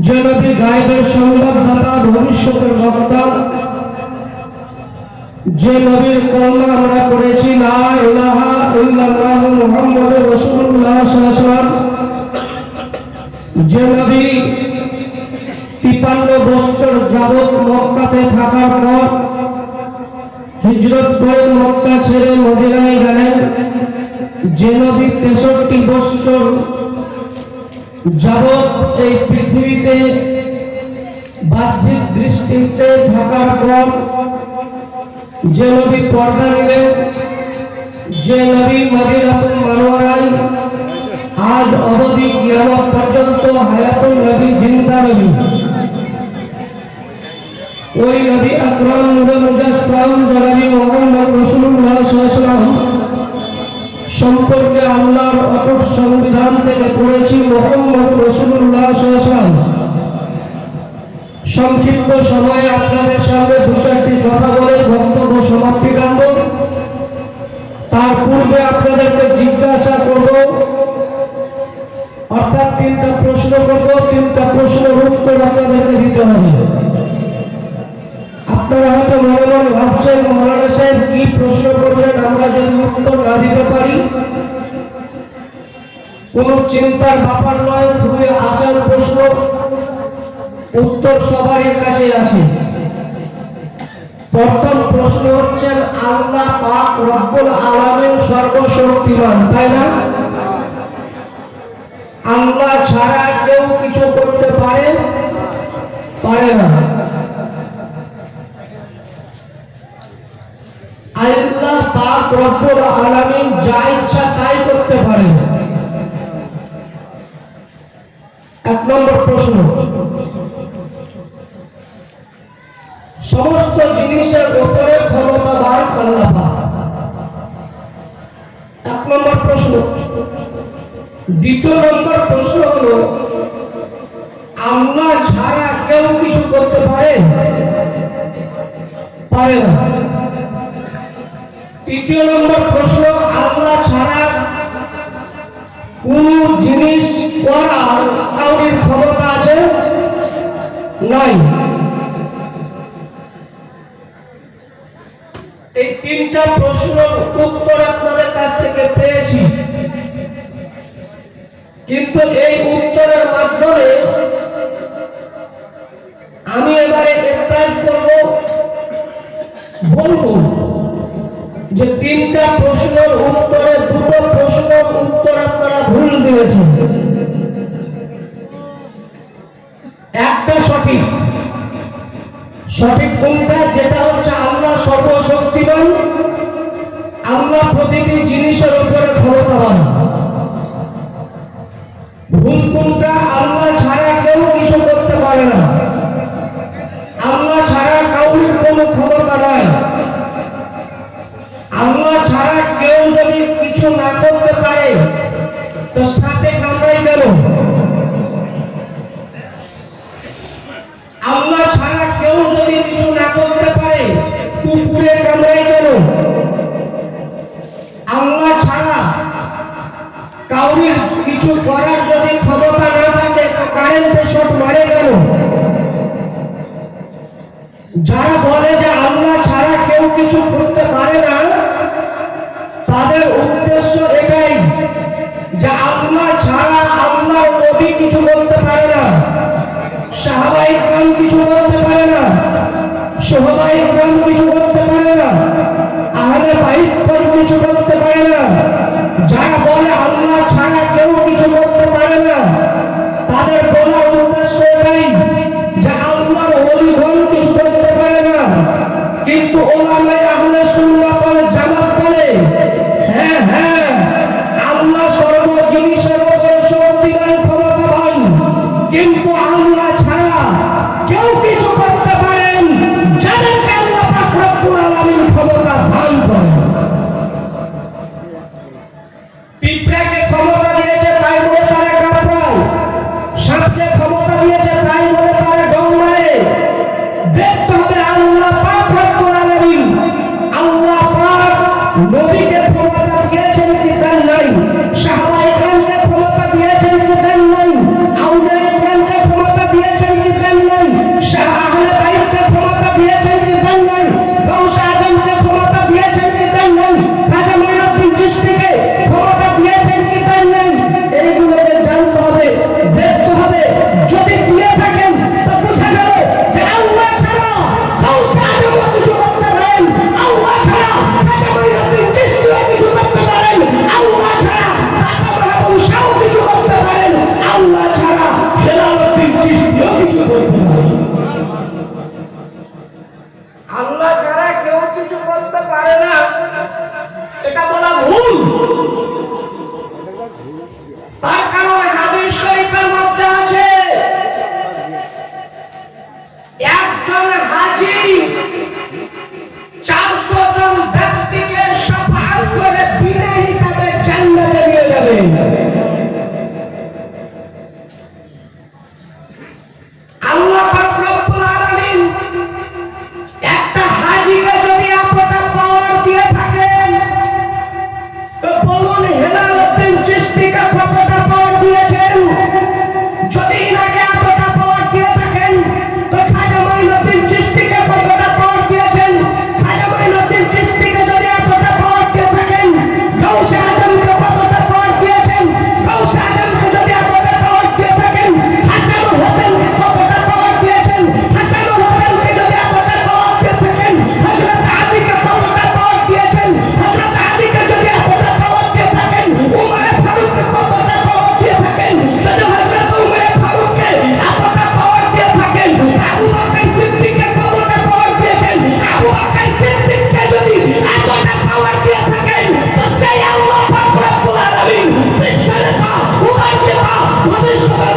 যে নবী গায়েবের সংবাদদাতা, ভবিষ্যতের বক্তা, যে নবীর কলমা আমরা পড়েছি লা ইলাহা ইল্লাল্লাহু মুহাম্মাদুর রাসূলুল্লাহ সাল্লাল্লাহু আলাইহি ওয়াসাল্লাম, যে নবী 53 বছর যাবত মক্কাতে থাকার পর হিজরত করে মক্কা ছেড়ে মদিনায় গেলেন, যে নবী 63 বছর যাবত এই পৃথিবীতে বাহ্যিক দৃষ্টিতে থাকার পর যে নবী পর্দা নিলেন, যে নবী মদিনাতুল মুনাওয়ারায় আজ অবধি কিয়ামত পর্যন্ত হায়াতুল নবী, জিন্দা নবী, ওই নবী আকরাম নূরে মুজাসসাম জনাবি মুহাম্মদ রাসূলুল্লাহ সাল্লাল্লাহু আলাইহি ওয়াসাল্লাম সম্পর্কে আল্লাহর অটুট সংবিধান থেকে পড়েছি মুহাম্মদ রাসূলুল্লাহ সাল্লাল্লাহু আলাইহি ওয়াসাল্লাম। সংক্ষিপ্ত সময়ে আপনাদের সামনে দু চারটি কথা বলে বক্তব্য সমাপ্তি কাম্য। তার পূর্বে আপনাদেরকে জিজ্ঞাসা করব, অর্থাৎ 3টা প্রশ্ন করব, 3টা প্রশ্নের উত্তর আপনাদেরকে দিতে হবে। আপনারা হয়তো মনে মনে ভাবছেন মৌলানা সাহেব কি প্রশ্ন করবেন, আমরা যদি উত্তর না দিতে পারি। কোনো চিন্তার ব্যাপার নয়, খুবই আসান প্রশ্ন, উত্তর সবারই কাছে আছে। প্রথম প্রশ্ন হচ্ছে আল্লাহ পাক রব্বুল আলামিন সর্বশক্তিমান, তাই না? আল্লাহ ছাড়া কেউ কিছু করতে পারে না। আল্লাহ পাক রব্বুল আলামিন যা ইচ্ছা তাই করতে পারেন। 1 নম্বর প্রশ্ন, সমস্ত জিনিসের উপরে ক্ষমতাবান আল্লাহ পাক। 1 নম্বর প্রশ্ন। দ্বিতীয় নম্বর প্রশ্ন হলো আল্লাহ ছাড়া কেউ কিছু করতে পারে না। তৃতীয় নম্বর প্রশ্ন, আল্লাহ ছাড়া কোন জিনিস করার কারোর ক্ষমতা আছে? নাই। এই 3টা প্রশ্নের উত্তর আপনাদের কাছ থেকে পেয়েছি, কিন্তু এই উত্তরের মাধ্যমে আমি এবারে এতরাজ করব, বলবো যে 3টা প্রশ্নের উত্তরে 2টো প্রশ্নের উত্তর আপনারা ভুল দিয়েছেন, একটা সঠিক। সঠিক কোনটা? যেটা হচ্ছে আল্লাহ সর্বশক্তিমান, আল্লাহ প্রতিটি জিনিসের উপরে ক্ষমতাবান। ভুল কোনটা? আল্লাহ ছাড়া কেউ কিছু করতে পারে না, আল্লাহ ছাড়া কাউরির কোনো ক্ষমতা নাই। আল্লাহ ছাড়া কেউ যদি কিছু না করতে পারে তো সাপে কামড়াই গেল। আল্লাহ ছাড়া কেউ যদি কিছু না করতে পারে কুকুরে কামড়াই গেল। আল্লাহ ছাড়া কাউরির কিছু করার যদি ক্ষমতা না থাকে তো কারেন্টে শর্ট মারে গেল। যারা বলে যে আল্লাহ ছাড়া কেউ কিছু করতে পারে না, তাদের উদ্দেশ্য এটাই যে আল্লাহ ছাড়া আল্লাহর নবী কিছু করতে পারে না, সাহাবায়ে কেরাম কিছু করতে পারে না, সুহাদায়ে কেরাম কিছু করতে পারে না, আহলে বাইত কিছু করতে পারে না। যারা বলে আল্লাহ ছাড়া কেউ কিছু করতে পারে না, তাদের বলার উদ্দেশ্য এটাই যে আল্লাহর ওলিগণ কিছু করতে পারে না। কিন্তু উলামায়ে আহলে সুন্নাহ ওয়াল জামাত বলে হ্যাঁ হ্যাঁ, আল্লাহ সর্ব জিনিসের উপরে শক্তিমান, ক্ষমতাবান, কিন্তু আল্লাহ ছাড়া কেউ কিছু করতে পারেন যাদেরকে আল্লাহ পাক রব্বুল আলামিন ক্ষমতা দান করেন। পিঁপড়াকে ক্ষমতা দিয়েছে তাই বলে তারা কাঁপড়ায়, সাপকে ক্ষমতা দিয়েছে তাই বলে তারা ডং মারে। দেখতে হবে আল্লাহ পাক রব্বুল আলামিন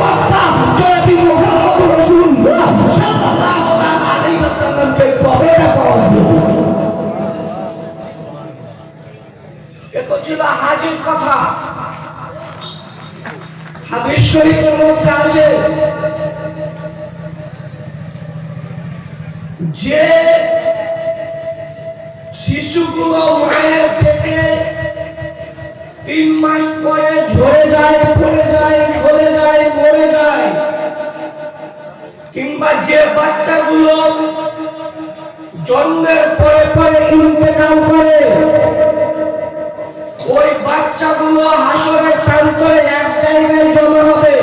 বক্তা জনাবি মুহাম্মদ রাসূলুল্লাহ সাল্লাল্লাহু আলাইহি ওয়াসাল্লামকে কতটা পাওয়া দিয়েছে। এটা ছিল হাজির কথা। হাদিস শরীফের মধ্যে আছে যে শিশুগুলো মায়ের পেটে 3 মাস পরে ঝরে যায়, পড়ে যায়, গলে যায়, মরে যায়, কিংবা যে বাচ্চাগুলো জন্মের পরে পরে ইন্তেকাল করে, ওই বাচ্চাগুলো হাসরের প্রান্তরে এক জায়গায় জমা হবে।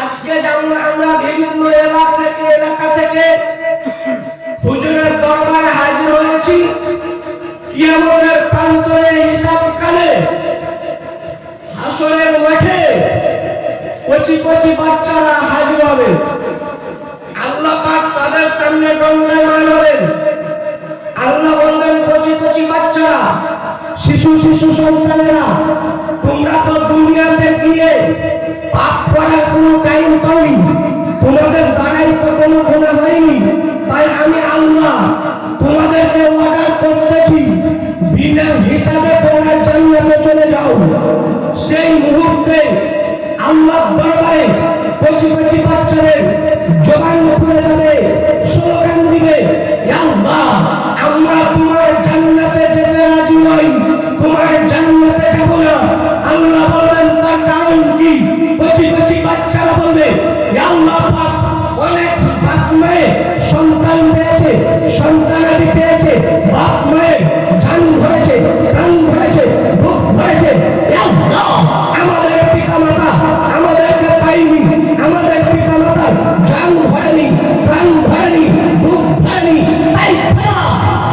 আজকে যেমন আমরা বিভিন্ন এলাকা থেকে হুজুরের দরবারে হাজির হয়েছি, কিয়ামতের প্রান্তরে হিসাবকালে হাসরের মাঠে কচি কচি বাচ্চারা হাজির হবে। আল্লাহ পাক তাদের সামনে দণ্ডায়মান হবেন। আল্লাহ বলবেন, কচি কচি বাচ্চারা, শিশু সন্তানেরা, তোমরা তো দুনিয়াতে গিয়ে পাপ করার কোনো টাইম পাওনি, তোমাদের দ্বারাই তো কোনো গুনাহ হয়নি, তাই আমি আল্লাহ তোমাদেরকে অর্ডার করতেছি বিনা হিসাবে তোমরা জান্নাতে চলে যাও। সেই মুহূর্তে আল্লাহর দরবারে কচি কচি বাচ্চাদের জবান খুলে যাবে, স্লোগান দিবে, ইয়া আল্লাহ, আমরা তোমার জান্নাতে যেতে রাজি নই, তোমার জান্নাতে যাব না। আল্লাহ বলবেন, তার কারণ কি? কচি কচি বাচ্চারা বলবে, ইয়া আল্লাহ পাক, অনেক বাপ মায়ের সন্তান পেয়েছে, সন্তানাদি পেয়েছে, বাপ মায়ের জান ভরেছে, প্রাণ ভরেছে, বুক ভরেছে, ইয়া আল্লাহ, আমাদের পিতা মাতা আমাদেরকে পাইনি, আমাদের পিতা মাতার জান ভরেনি, প্রাণ ভরেনি, বুক ভরেনি, তাই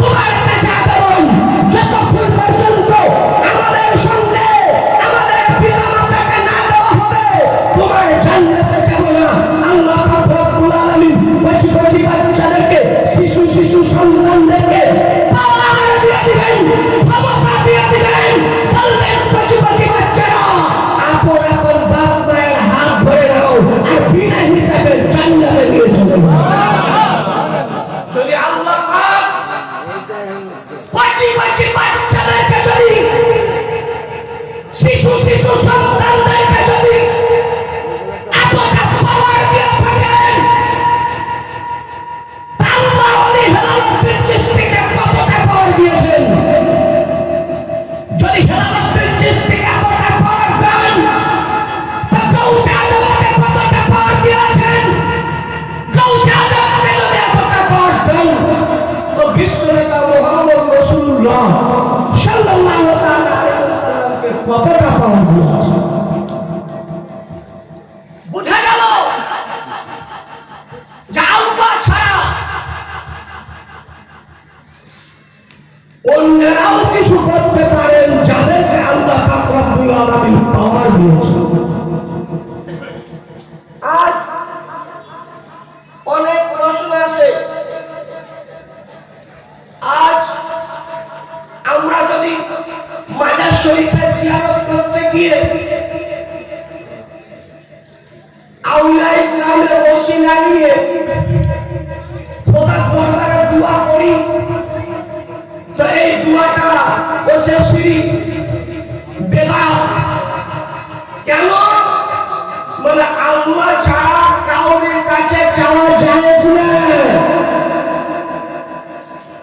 তোমার কাছে আবেদন, যতক্ষণ পর্যন্ত আমাদের সঙ্গে আমাদের পিতা মাতাকে না দেওয়া হবে, তোমার জান্নাতে যাব না। আল্লাহ পাক রব্বুল আলামিন কচি কচি বাচ্চাদেরকে, শিশু সন্তানদেরকে পাওয়ার দিয়ে দিবেন, ক্ষমতা দিয়ে দিবেন, বলবেন, কচি কচি বাচ্চারা, আপন আপন বাপ মায়ের হাত ধরে নাও আর বিনা হিসাবে জান্নাতে নিয়ে চলে যাও। যদি আল্লাহ পাক কচি কচি বাচ্চাদেরকে, যদি শিশু সন্তানদেরকে যদি এতটা পাওয়ার দিয়ে থাকেন, আল্লাহ ওলি হেলালুদ্দিন চিশতিকে কতটা পাওয়ার দিয়েছেন? যদি হেলালুদ্দিন চিশতিকে এতটা পাওয়ার দেন, তো গাউসে আজমকে কতটা পাওয়ার দিয়েছেন? গাউসে আজমকে যদি এতটা পাওয়ার দেন, তো বিশ্বনেতা মুহাম্মদ রাসূলুল্লাহ সাল্লাল্লাহু তাআলা আলাইহি ওয়াসাল্লামকে কতটা পাওয়ার দিয়েছেন? বুঝা গেল যে আল্লাহ ছাড়া অন্যরাও কিছু করতে পারেন, যাদেরকে আল্লাহ পাক রব্বুল আলামিন পাওয়ার দিয়েছেন। আজ অনেক প্রশ্ন আছে। আজ আমরা যদি মাজার শরীফে জিয়ারত করতে গিয়ে আউলিয়া ইকরামের ওসিলা নিয়ে খোদার দরবারে দোয়া করি, তো এই দোয়াটা হচ্ছে শিরক, বেদাত। কেন? মানে আল্লাহ ছাড়া কাউরির কাছে চাওয়া জায়েজ না।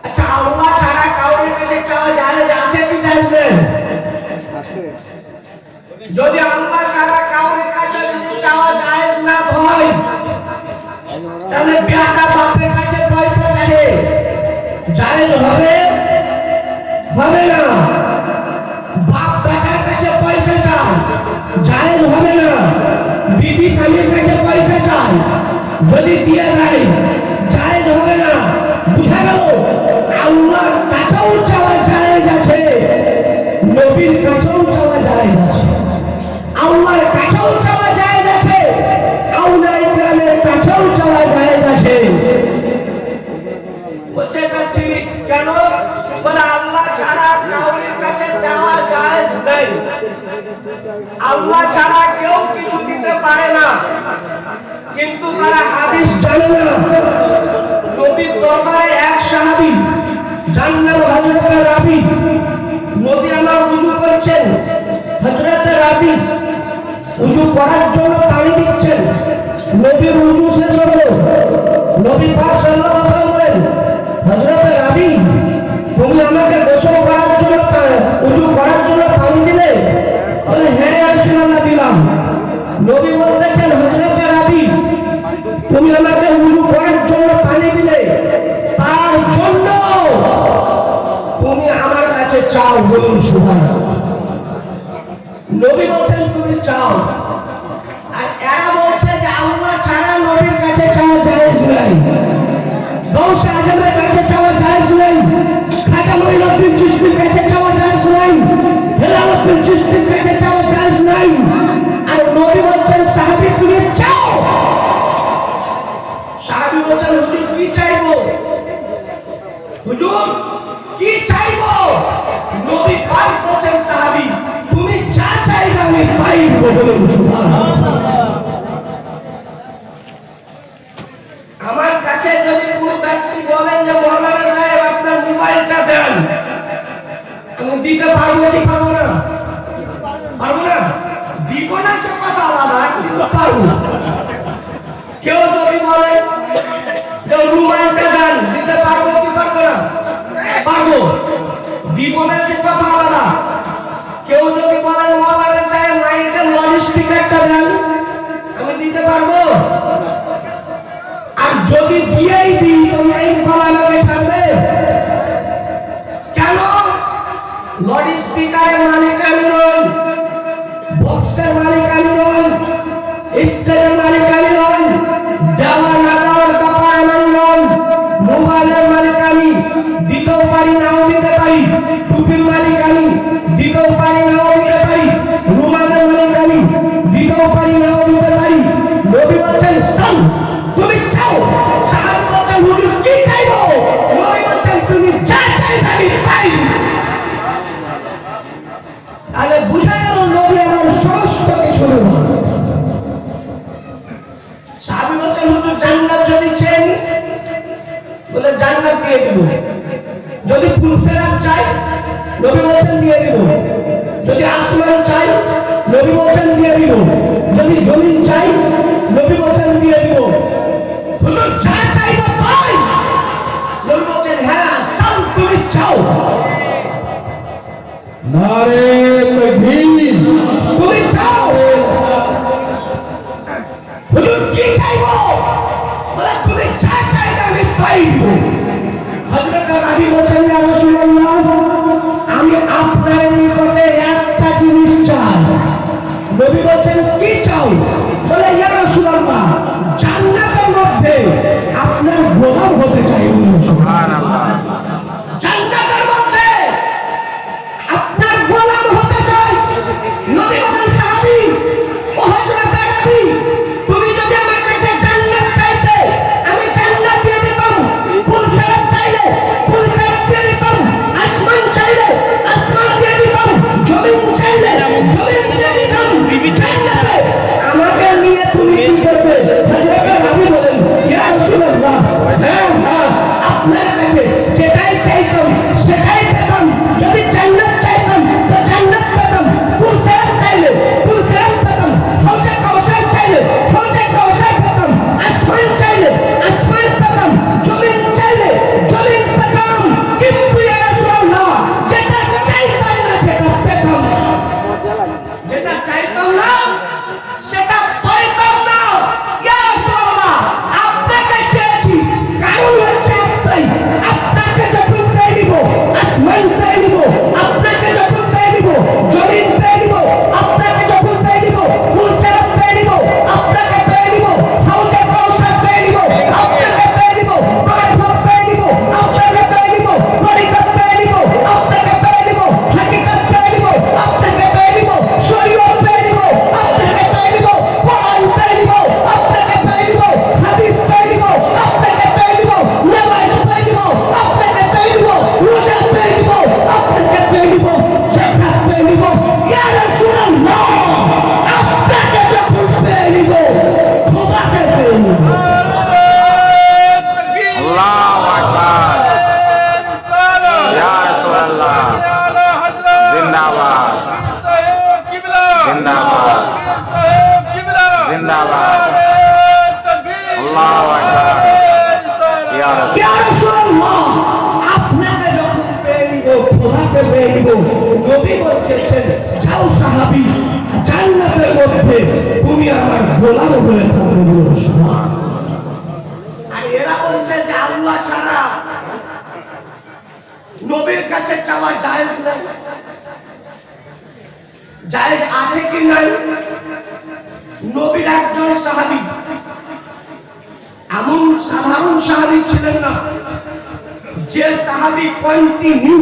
আচ্ছা, আল্লাহ ছাড়া কাউরির কাছে চাওয়া জায়েজ আছে কি জায়েজ নেই? যদি আল্লাহ ছাড়া কাউরির কাছে যদি চাওয়া জায়েজ না হয়, তাহলে বেটা বাপের কাছে পয়সা চাইলে জায়েজ হবে? হবে না। বাপ বেটার কাছে পয়সা চায়, জায়েজ হবে না। বিবি স্বামীর কাছে পয়সা চায়, যদি দিয়ে দেয়, জায়েজ হবে না। বুঝা গেল? আল্লাহর কাছেও চাওয়া জায়েজ আছে, নবীর কাছেও চাওয়া জায়েজ আছে, আল্লাহর কাছেও চাওয়া জায়েজ আছে, আউলিয়া ইকরামের কাছেও চাওয়া জায়েজ আছে। বলছে এটা শিরক। কেন? বলে আল্লাহ ছাড়া কাউরির কাছে চাওয়া জায়েজ নেই। আল্লাহ ছাড়া কেউ কিছু দিতে পারে না, কিন্তু তারা হাদিস জানে না। নবীর দরবারে এক সাহাবী যার নাম হযরত রাবি, নবী আমার ওযু করছেন, হযরত রাবি ওযু করার জন্য পানি দিচ্ছেন। নবীর ওযু শেষ হলো, নবী পাক সাল্লাল্লাহু আলাইহি ওয়াসাল্লাম বলেন, হযরত রাবি তুমি আমাকে গোসল করার জন্য ওযু করার জন্য পানি দিলে? বলে হ্যাঁ ইয়া রাসূলুল্লাহ দিলাম। নবী বলতেছেন, হযরত রাবি তুমি আমাকে ওযু করার জন্য পানি দিলে, তার জন্য তুমি আমার কাছে চাও, বলুন সুবহানাল্লাহ। নবী বলছেন তুমি চাও, আর এরা বলছে যে আল্লাহ ছাড়া নবীর কাছে চাওয়া জায়েজ নাই, গাউসে আজমের কাছে চাওয়া জায়েজ নাই, খাজা মঈনুদ্দিন চিশতির কাছে চাওয়া জায়েজ নাই, হেলালুদ্দিন চিশতির কাছে চাওয়া জায়েজ নাই। আর নবী বলছেন সাহাবী তুমি চাও। সাহাবী বলছেন হুজুর কি চাইবো? হুজুর কি চাইবো? নবী পাক বলছেন সাহাবী তুমি যা চাইবে আমি তাই দেব, বলুন সুবহানাল্লাহ। আমার কাছে যদি কোনো ব্যক্তি বলেন যে মাওলানা সাহেব আপনার মোবাইলটা দেন, আমি দিতে পারবো কি পারবো না? পারবো না, দিব না সে কথা আলাদা, কিন্তু পারবো। কেউ যদি বলে যে রুমালটা দেন, দিতে পারবো কি পারবো না? পারবো, দিব না সে কথা আলাদা। কেউ যদি বলেন মাওলানা সাহেব মাইকের লাউড স্পিকারটা দেন, আমি দিতে পারবো। আর যদি দিয়েই দিই তো মাইক বানানোকে ছাড়বে কেন? লাউড স্পিকারের মালিক আমি নই, বক্সের মালিক আমি নই, স্টেজের মালিক আমি নই, দেওয়া না দেওয়ার ব্যাপার আমার নয়। মোবাইলের মালিক আমি, দিতেও পারি নাও দিতে পারি। টুপির মালিক আমি, দিতেও পারি নাও দিতে পারি। রুমালের মালিক আমি, দিতেও পারি নাও দিতে পারি। নবী বলছেন সাল, তুমি চাও। সাহাবী বলছেন হুজুর কি চাইবো? নবী বলছেন তুমি যা চাইবে আমি তাই দিব। তাহলে বুঝা গেল নবী আমার সমস্ত কিছু নেবেন। সাহাবী বলছেন হুজুর জান্নাত যদি চাই, বলে জান্নাত দিয়ে দিব। যদি পুলসেরাত চাই, নবী বলছেন দিয়ে দিব। যদি আসমান চাই, নবী বলছেন দিয়ে দিব। যদি জমিন চাই, নবী বলছেন দিয়ে দিব। হুজুর যা চাইবো তাই। নবী বলছেন হ্যাঁ সব তুমি চাও। নারে তাকবীর, তুমি চাও। হুজুর কি চাইবো? বলে তুমি যা চাইবে আমি তাই দিব। হযরত রাবি বলছেন ইয়া রাসূলুল্লাহ আমি আপনার নিকটে একটা জিনিস চাই। নবী বলছেন কি চাও? বলে ইয়া রাসূলুল্লাহ জান্নাতের মধ্যে আপনার গোলাম হতে চাই। সুবহানাল্লাহ। জান্নাতের মধ্যে আপনার গোলাম হতে চাই। নবী বলেন সাহাবী ও হযরত রাবি তুমি যদি আমার কাছে জান্নাত চাইতে আমি জান্নাত দিয়ে দিতাম। পুলসেরাত চাইলে পুলসেরাত দিয়ে দিতাম। আসমান চাইলে আসমান দিয়ে দিতাম। জমিন চাইলে জমিন দিয়ে দিতাম। জান্নাতে আমাকে নিয়ে তুমি কি করবে? হযরত রাবি বলেন ইয়া রাসূলুল্লাহ হ্যাঁ হ্যাঁ আপনার কাছে যেটাই চাইতাম সেটাই পেতাম। যদি জান্নাত চাইতাম তো জান্নাত পেতাম। পুলসেরাত চাইলে পুলসেরাত পেতাম। হাউজে কাউসার চাইলে হাউজে কাউসার পেতাম। আসমান চাইলে আসমান পেতাম। জমিন চাইলে জমিন পেতাম। কিন্তু ইয়া রাসূলুল্লাহ যেটা চাইতাম না সেটা পেতাম না। যেটা চাইতাম না সেটা পাইতাম না। ইয়া রাসূলুল্লাহ जिंदाबाद अल्लाहु अकबर या रसूल ইয়া রাসূলুল্লাহ, আপনাকে যখন পেয়ে নিব, খোদাকে পেয়ে নিব, নবী বলছেন যাও সাহাবী, জান্নাতের মধ্যে তুমি আমার গোলাম হয়ে থাকবে। বলুন সুবহানাল্লাহ। আর এরা বলছে যে আল্লাহ ছাড়া নবীর কাছে চাওয়া জায়েজ না। জায়েজ আছে কি নাই? নবীর একজন সাহাবী, এমন সাধারণ সাহাবী ছিলেন না, যে সাহাবী কন্টিনিউ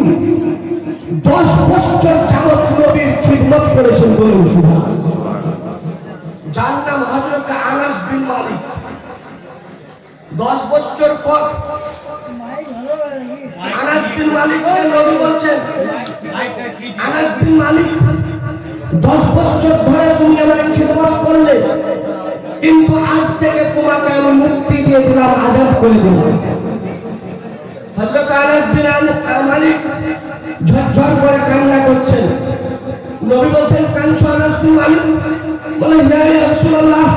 10 বছর যাবত নবীর খিদমত করেছেন। বলুন সুবহানাল্লাহ। যার নাম হযরত আনাস বিন মালিক। 10 বছর পর আনাস বিন মালিককে নবী বলছেন, আনাস বিন মালিক 10 বছর ধরে তুমি আমার খিদমত করলে, কিন্তু আজ থেকে তোমাকে আমি মুক্তি দিয়ে দিলাম, আজাদ করে দিলাম। হযরত আনাস বিন মালিক ঝরঝর করে কান্না করছেন। নবী বলছেন, কাঁদছো আনাস বিন মালিক? বলে, ইয়া রাসূলুল্লাহ,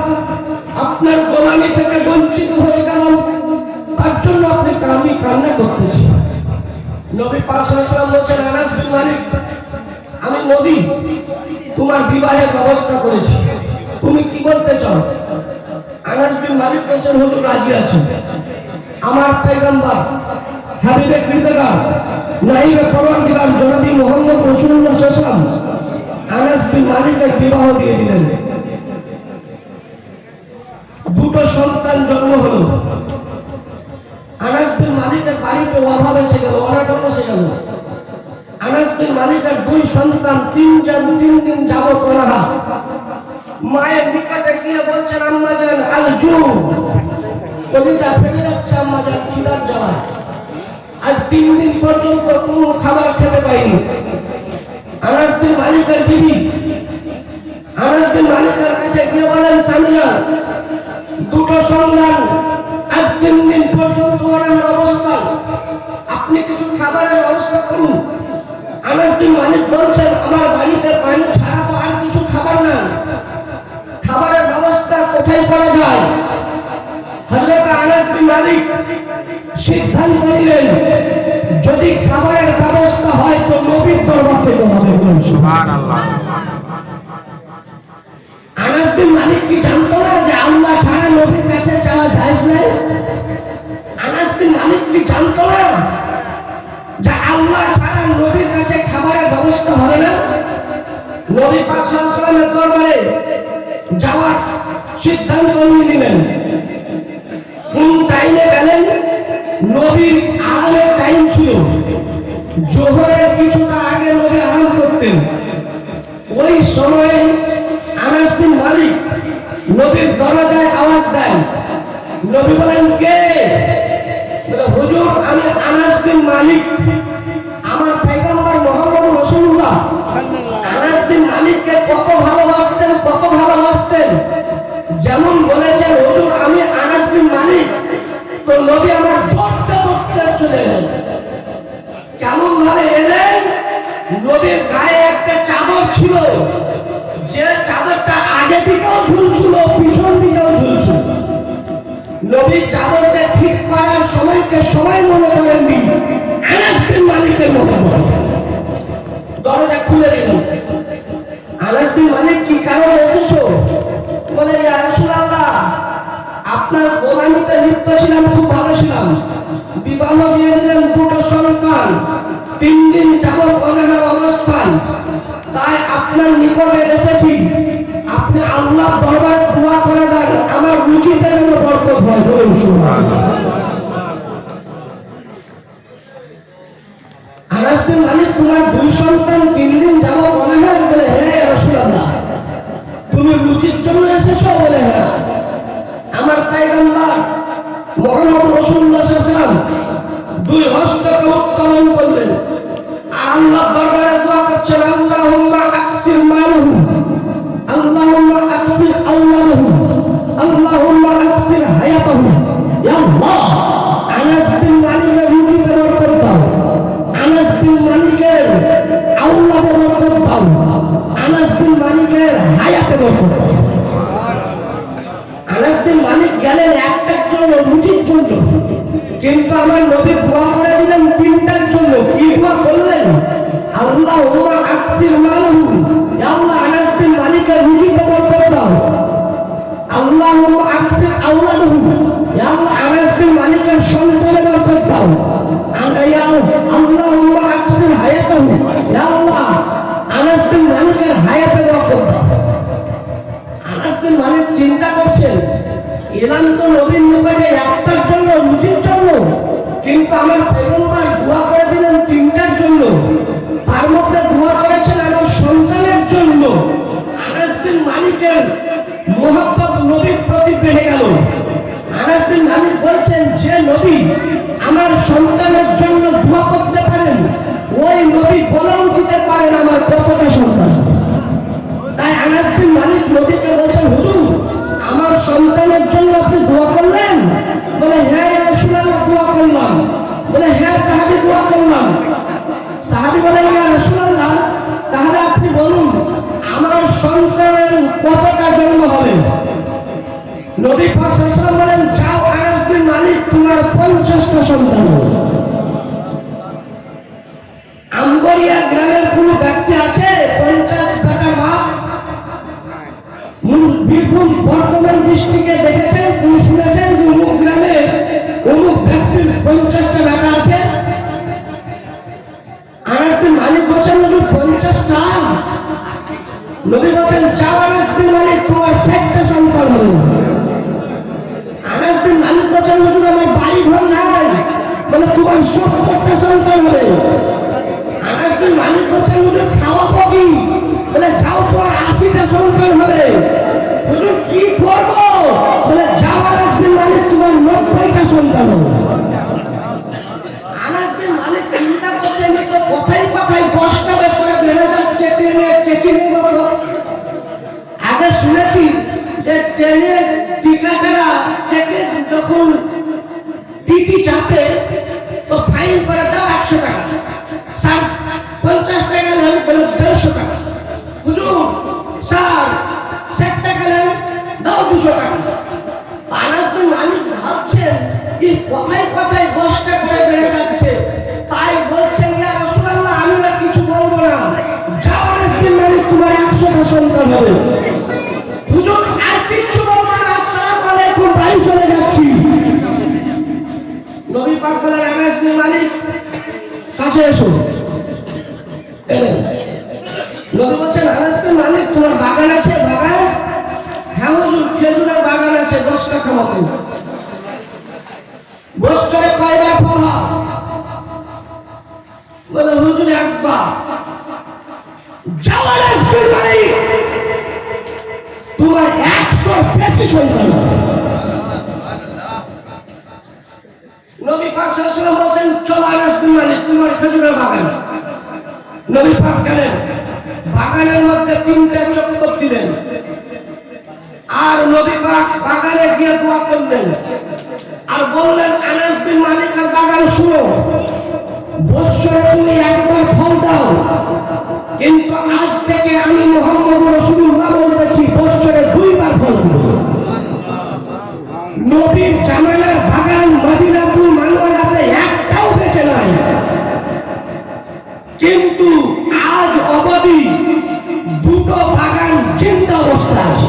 আপনার গোলামি থেকে বঞ্চিত হয়ে গেলাম, তার জন্য আমি কান্না করতেছি। নবী পাক সাল্লাল্লাহু আলাইহি ওয়াসাল্লাম বলছেন, আনাস বিন মালিক, আমি নবী তোমার বিবাহের ব্যবস্থা করেছি, তুমি কি বলতে চাও? আনাস বিন মালিক বলছেন, হুজুর রাজি আছি। আমার পয়গম্বর হাবিবে কিরদার নাইবে পরওয়ারদিগার জনাবি মুহাম্মদ রাসূলুল্লাহ সাল্লাল্লাহু আলাইহি ওয়াসাল্লাম আনাস বিন মালিকের বিবাহ দিয়ে দিলেন। দুটো সন্তান জন্ম হলো। আনাস বিন মালিকের বাড়িতে অভাব এসে গেল, অনাটন এসে গেল। আনাস বিন মালিকের 2 সন্তান 3 দিন যাবত অনাহার। মায়ের নিকটে গিয়ে বলছেন, আম্মা জান আলজু, কলিজা ফেটে যাচ্ছে আম্মা জান, খিদার জ্বালা। আজ 3 দিন পর্যন্ত কোনো খাবার খেতে পাইনি। আনাস বিন মালিকের বিবি আনাস বিন মালিকের কাছে গিয়ে বলেন, স্বামী জান, 2 সন্তান আজ 3 দিন পর্যন্ত অনাহার অবস্থা, আপনি কিছু খাবারের ব্যবস্থা করুন। আনাস বিন মালিক বলছেন, আমার বাড়িতে পানি ছাড়া তো আর কিছু খাবার না, খাবারের ব্যবস্থা কোথায় করা যায়? হযরত আনাস বিন মালিক সিদ্ধান্ত নিলেন, যদি খাবারের ব্যবস্থা হয় তো নবীর দরবার থেকে হবে। সুবহানাল্লাহ আনাস বিন মালিক কি জানতো না যে আল্লাহ ছাড়া নবীর কাছে যাওয়া জায়েজ নাই? আনাস বিন মালিক কি জানতো না যে আল্লাহ ছাড়া নবীর কাছে খাবারের ব্যবস্থা হবে না? নবী পাক সাল্লাল্লাহু আলাইহি ওয়াসাল্লামের দরবারে যাওয়ার সিদ্ধান্ত নিলেন। কোন টাইমে গেলেন? নবীর আরামের টাইম ছিল, জোহরের কিছুটা আগে নবী আরাম করতেন। ওই সময় আনাস বিন মালিক নবীর দরজায় আওয়াজ দেন। নবী বলেন, কে? বলে, হুজুর আমি আনাস বিন মালিক, আমার পয়গম্বর মুহাম্মদ রাসূলুল্লাহ আনাস বিন মালিককে কত ভালোবাসতেন, যেমন বলেছেন হুজুর আমি আনাস বিন মালিক, তো নবী আমার ধরতে চলে এলেন। কেমন ভাবে এলেন? নবীর গায়ে একটা চাদর ছিল, যে চাদরটা আগে দিকেও ঝুলছিল, পিছন দিকেও ঝুলছিল। নবী চাদরটা ঠিক করার সময়কে সময় মনে করেননি, আনাস বিন মালিকের মতো দরজা খুলে দিলেন। আনাস বিন মালিক, কি কারণে এসেছো? বলে, ইয়া রাসূলুল্লাহ, আপনার গোলামিতে লিপ্ত ছিলাম, খুব ভালো ছিলাম, বিবাহ দিয়ে দিলেন, 2 সন্তান, 3 দিন যাবত অনাহার অবস্থায়, তাই আপনার নিকটে এসেছি, আপনি আল্লাহর দরবারে দোয়া করে দেন, আমার রুজিতে যেন বরকত হয়। বলুন সুবহানাল্লাহ। আনাস বিন মালিক, তোমার 2 সন্তান 3 দিন যাবত অনাহার? বলে, হ্যাঁ ইয়া রাসূলুল্লাহ। তুমি রুজির জন্য এসেছো? বলে, হ্যাঁ। আমার পয়গম্বর মুহাম্মদ রাসূলুল্লাহ সাল্লাল্লাহু আলাইহি ওয়াসাল্লাম 2 হস্তকে উত্তোলন করলেন আর আল্লাহর দরবারে দোয়া করছেন, আল্লাহুম্মা আকসির মালাহু, আল্লাহুম্মা আকসির আওলাদাহু, আল্লাহুম্মা আকসির হায়াতাহু। ইয়া আল্লাহ, আনাস বিন মালিকের রুজিতে বরকত দাও, আনাস বিন মালিকের আওলাদে বরকত দাও, আনাস বিন মালিকের হায়াতে বরকত দাও। আনাস বিন মালিক গেলেন একটার জন্য, রুটির জন্য, কিন্তু আমার নবী দোয়া করে দিলেন তিনটার জন্য। কি দোয়া করলেন? আল্লাহুম্মা আকসির মালাহু, ইয়া আল্লাহ আনাস বিন মালিকের রুজিতে বরকত দাও। আল্লাহুম্মা আকসির আওলাদাহু, ইয়া আল্লাহ আনাস বিন মালিকের সন্তানে বরকত দাও। আল্লাহুম্মা আকসির হায়াতাহু, ইয়া আল্লাহ আনাস বিন মালিকের হায়াতে বরকত দাও। আনাস বিন মালিক চিন্তা করছেন, এলাম তো নবীর নিকটে একটার জন্য, রুজির জন্য, কিন্তু আমার পয়গম্বর দোয়া করে দিলেন তিনটার জন্য। তার মধ্যে দোয়া করেছেন আমার সন্তানের জন্য। আনাস বিন মালিকের মহব্বত নবীর প্রতি বেড়ে গেল। আনাস বিন মালিক বলছেন, যে নবী আমার সন্তানের জন্য দোয়া করতে পারেন, ওই নবী বলেও দিতে পারেন আমার কতটা সন্তান। তাই আনাস বিন মালিক নবীকে বলছেন, হুজুর আমার সন্তানের জন্য আপনি দোয়া করলেন? বলে হ্যাঁ ইয়া রাসূলুল্লাহ দোয়া করলাম। বলে হ্যাঁ সাহাবী দোয়া করলাম। সাহাবী বলেন, ইয়া রাসূলুল্লাহ তাহলে আপনি বলুন আমার সন্তানের কতটা জন্ম হবে? নবী পাক সাল্লাল্লাহু আলাইহি ওয়াসাল্লাম বলেন, যাও আনাস বিন মালিক তোমার 50টা সন্তান হবে। আমগরিয়া গ্রামের কোন ব্যক্তি আছে 50 টাকা বাপ? বীরভূম বর্ধমান ডিস্ট্রিক্টে দেখেছেন, কোন শুনেছেন যে অমুক গ্রামে অমুক ব্যক্তির 50টা বেটা আছে? আনাস বিন মালিক বলেন, হুজুর 50টা? নবী বলেন, যাও আনাস বিন মালিক তোমার 60টা সন্তান হবে। আনাস বিন মালিক বলেন, হুজুর আমার বাড়ি ঘর নাই। বলে তোমার 70টা সন্তান হবে। আনাস বিন মালিক বলেন, হুজুর খাওয়াবো কি? বলে যাও তোমার 80টা সন্তান হবে। হুজুর কি করব? বলে যাও আনাস বিন মালিক তোমার 90টা সন্তান হবে। আনাস বিন মালিক চিন্তা করছেন, তো কথাই কথাই 10টা করে বেড়ে যাচ্ছে ট্রেনের চেকিংয়ের মতো। আগে শুনেছি যে ট্রেনের টিকাটেরা চেকে যখন টিটি চাপে তো ফাইন করে দাও 100 টাকা, স্যার 50 টাকা নেন, বলে 150 টাকা। হুজুর স্যার 60 টাকা নেন, দাও 200 টাকা। আনাস বিন মালিক ভাবছেন এই কথাই কথাই 10টা করে বেড়ে যাচ্ছে, তাই বলছেন, ইয়া রাসূলুল্লাহ আমি আর কিছু বলবো না, যাও আনাস বিন মালিক তোমার 100টা সন্তান হবে। হুজুর আর কিছু বলবো না, আসসালামু আলাইকুম, বাড়ি চলে যাচ্ছি। নবী পাক বলেন, আনাস বিন মালিক কাছে এসো। নবী বলছেন, আনাস বিন মালিক তোমার বাগান আছে? বাগান? হ্যাঁ হুজুর খেজুরের বাগান আছে 10 টাকা মতো। বছরে কয়বার ফল হয়? বলে হুজুর একবার। যাও আনাস বিন মালিক তোমার 100 বেশি সন্তান হবে। নবী পাক সাল্লাল্লাহু আলাইহি ওয়াসাল্লাম বলেন, চলো আনাস বিন মালিক তোমার খেজুরের বাগান। নবী পাক গেলেন, বাগানের মধ্যে 3টে চক্কর দিলেন, আর নবী পাক বাগানে গিয়ে দোয়া করলেন আর বললেন, আনাস বিন মালিকের বাগান শুনো, বছরে তুমি একবার ফল দাও, কিন্তু আজ থেকে আমি মুহাম্মদ রাসূলুল্লাহ বলতেছি বছরে 2বার ফল দেব। নবীর জামানার বাগান মদিনাতুল মুনাওয়ারাতে একটাও বেঁচে নাই, কিন্তু আজ অবধি 2টো বাগান জিন্দা অবস্থা আছে।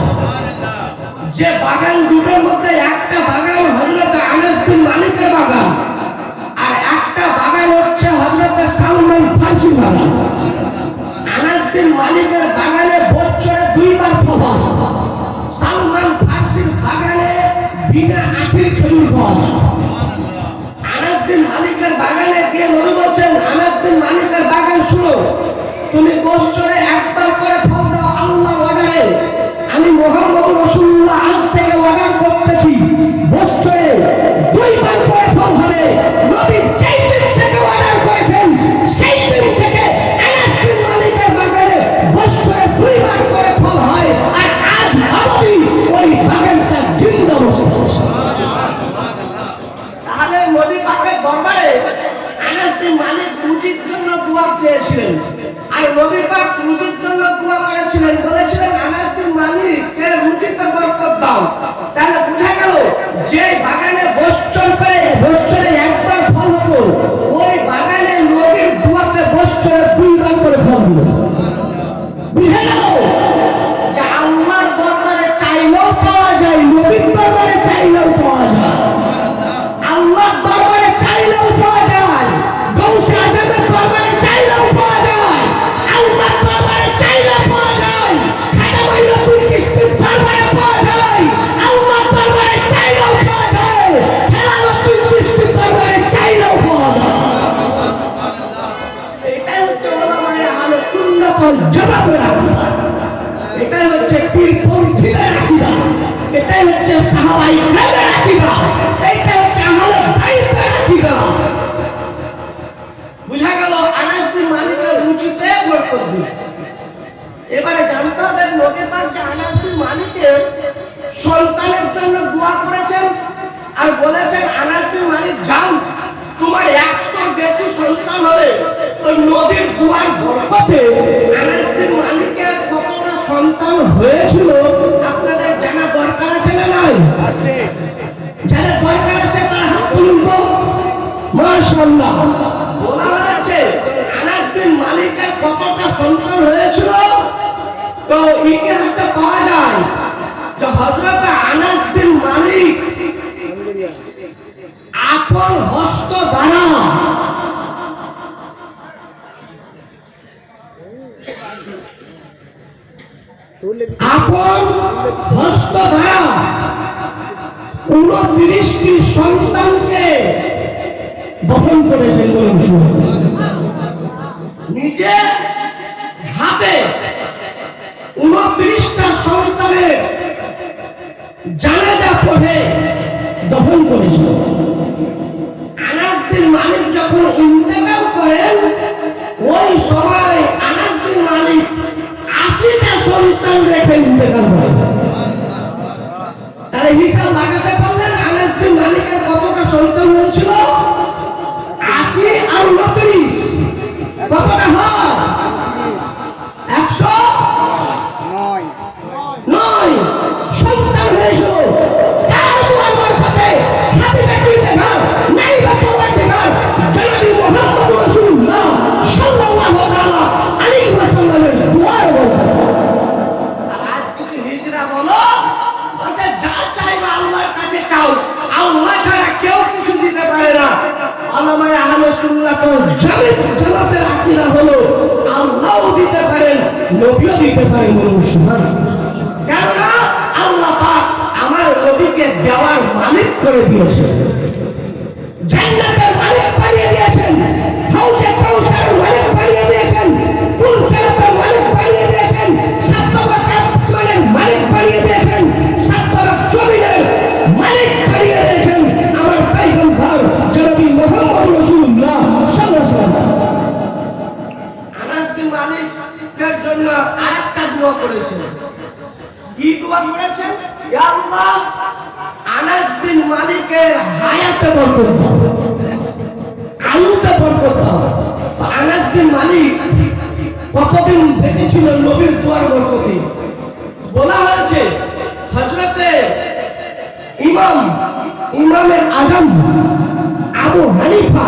যে বাগান দুটোর মধ্যে একটা বাগান হযরত আনাস বিন মালিকের বাগান, আর একটা বাগান হচ্ছে হযরত সালমান ফারসি বাগান। আনাস বিন মালিকের বাগানে বছরে 2বার ফল হয়, সালমান ফারসির বাগানে বিনা আঠির খেজুর ফল। আনাস বিন মালিকের বাগানে গিয়ে নবী বলেন, আনাস বিন মালিকের বাগান শুনো, তুমি বছরে একবার করে ফল দাও আল্লাহর অর্ডারে। আমি মুহাম্মদ রাসূলুল্লাহ আজ থেকে অর্ডার করতেছি বছরে 2বার করে ফল হবে। নবী যেই দিন থেকে অর্ডার করেছেন সেই দিন থেকে আনাস বিন মালিকের বাগানে বছরে 2বার করে ফল হয়, আর আজ অবধি ওই বাগানটা জিন্দা অবস্থা আছে। তাহলে নবী পাকের দরবারে আনাস বিন মালিক রুজির জন্য দোয়া চেয়েছিলেন, আর নবী পাক রুজির জন্য দোয়া করেছিলেন, বলেছিলেন আনাস বিন মালিককে রুজিতে বরকত দাও। তাহলে এটাই হচ্ছে সাহাবাই কেরামের আকীদা, এটা হচ্ছে আহলে বাইতের আকীদা। বুঝা গেল? আনাস বিন মালিকের রুচিতে বরকত দিল। এবারে জানতে হবে নবী পাক যে আনাস বিন মালিকের সন্তানের জন্য দোয়া করেছেন আর বলেছেন আনাস বিন মালিক যাও তোমার 100 বেশি সন্তান হবে, ওই নবীর দোয়ার বরকতে আনাস বিন মালিকের কতটা সন্তান হয়েছিল আপনাদের জানা দরকার আছে না নাই? আছে। যাদের দরকার আছে তারা হাত তুলুন তো। মাশাআল্লাহ। বলা হয়েছে আনাস বিন মালিকের কতটা সন্তান হয়েছিল, তো ইতিহাসে পাওয়া যায় যে হযরত আনাস বিন মালিক আপন হস্ত দ্বারা টি সন্তানকে দফন করেছেন। নিজে হাতে 29টা সন্তানের জানাজা পড়ে দফন করেছিল। আনাস বিন মালিক যখন ইন্তেকাল করেন ওই সময় আনাস বিন মালিক 80টা সন্তান রেখে ইন্তেকাল করেন। তাহলে হিসাব লাগাতে পারলেন আনাস বিন মালিকের কতটা সন্তান হয়েছিল? 80 আর 29 কতটা হয়? 109 সন্তান হয়েছিল। তার দুয়ার বরকতে হাবিবে দিলদার নাইবা পরওয়ারদিগার জনাবি মুহাম্মদ রাসূলুল্লাহ সাল্লাল্লাহু তাআলা আলাইহি ওয়াসাল্লামের দুয়ার বরকতে। আর আজ কিছু হিজরা বলো আচ্ছা যা চাইবা আল্লাহর কাছে চাও, আল্লাহ ছাড়া কেউ কিছু দিতে পারে না। আলামায়ে আহলে সুন্নাত ওয়াল জামাতের আকীদা হলো আল্লাহও দিতে পারেন, নবীও দিতে পারেন। বলুন সুবহানাল্লাহ। কেননা আল্লাহ পাক আমার নবীকে দেওয়ার মালিক করে দিয়েছেন, জান্নাতের মালিক বানিয়ে দিয়েছেন, হাউজে কাউসারের মালিক বানিয়ে দিয়েছেন, কুলসিরাতের মালিক বানিয়ে দিয়েছেন, সাতবাক আসমানের মালিক বানিয়ে দিয়েছেন, সাতবাক জমিনের মালিক বানিয়ে দিয়েছেন আমার পয়গম্বর জনাবি মুহাম্মদ রাসূলুল্লাহ সাল্লাল্লাহু আলাইহি ওয়াসাল্লাম। আনাস বিন মালিকের জন্য আরেকটা দোয়া করেছেন। কি দোয়া করেছেন? ইয়া আল্লাহ আনাস বিন মালিকের হায়াতে বরকত দাও, আয়ুতে বরকত দাও। তো আনাস বিন মালিক কতদিন বেঁচে ছিল নবীর দোয়ার বরকতে? বলা হয়েছে হযরতে ইমামে আজম আবু হানিফা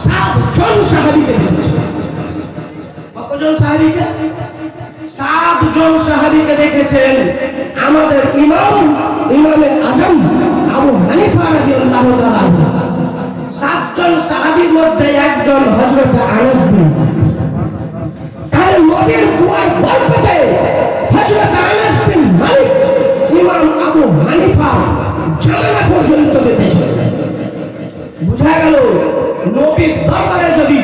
7 জন সাহাবীকে দেখেছেন। কতজন সাহাবীকে? 7 জন সাহাবীকে দেখেছেন। আমাদের ইমামে আজম আবু হানিফা রাদিয়াল্লাহু তাআলা 7 জন সাহাবীর মধ্যে একজন হযরত আনাস বিন মালিক। তাহলে নবীর দোয়ার বরকতে হযরত আনাস বিন মালিক ইমাম আবু হানিফা জামানা পর্যন্ত বেঁচেছেন। বুঝা গেল নবীর দরবারে যদি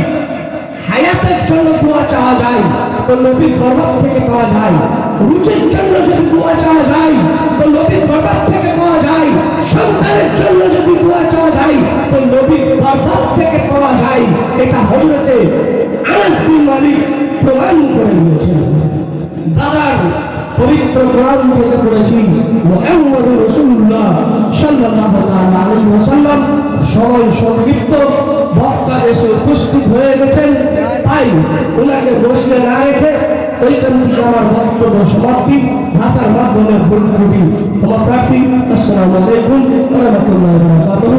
হায়াতের জন্য দোয়া চাওয়া যায় তো নবীর দরবার থেকে পাওয়া যায়, রুজির জন্য যদি দোয়া চাওয়া যায় তো নবীর দরবার থেকে পাওয়া যায়, সন্তানের জন্য যদি দোয়া চাওয়া যায় তো নবীর দরবার থেকে পাওয়া যায়। এটা হযরতে আনাস বিন মালিক প্রমাণ করে দিয়েছেন। দাদার পবিত্র কোরআন থেকে পড়েছি মুহাম্মদুর রাসূলুল্লাহ সাল্লাল্লাহু আলাইহি ওয়াসাল্লাম। সবাই সংক্ষিপ্ত বক্তা এসে উপস্থিত হয়ে গেছেন, তাই ওনাকে বসিয়ে না রেখে ওইখান থেকে আমার বক্তব্য সমাপ্তি। ভাষার মাধ্যমে ভুল ত্রুটি ক্ষমা প্রার্থী। আসসালামু আলাইকুম ওয়া রাহমাতুল্লাহি ওয়া বারাকাতুহু।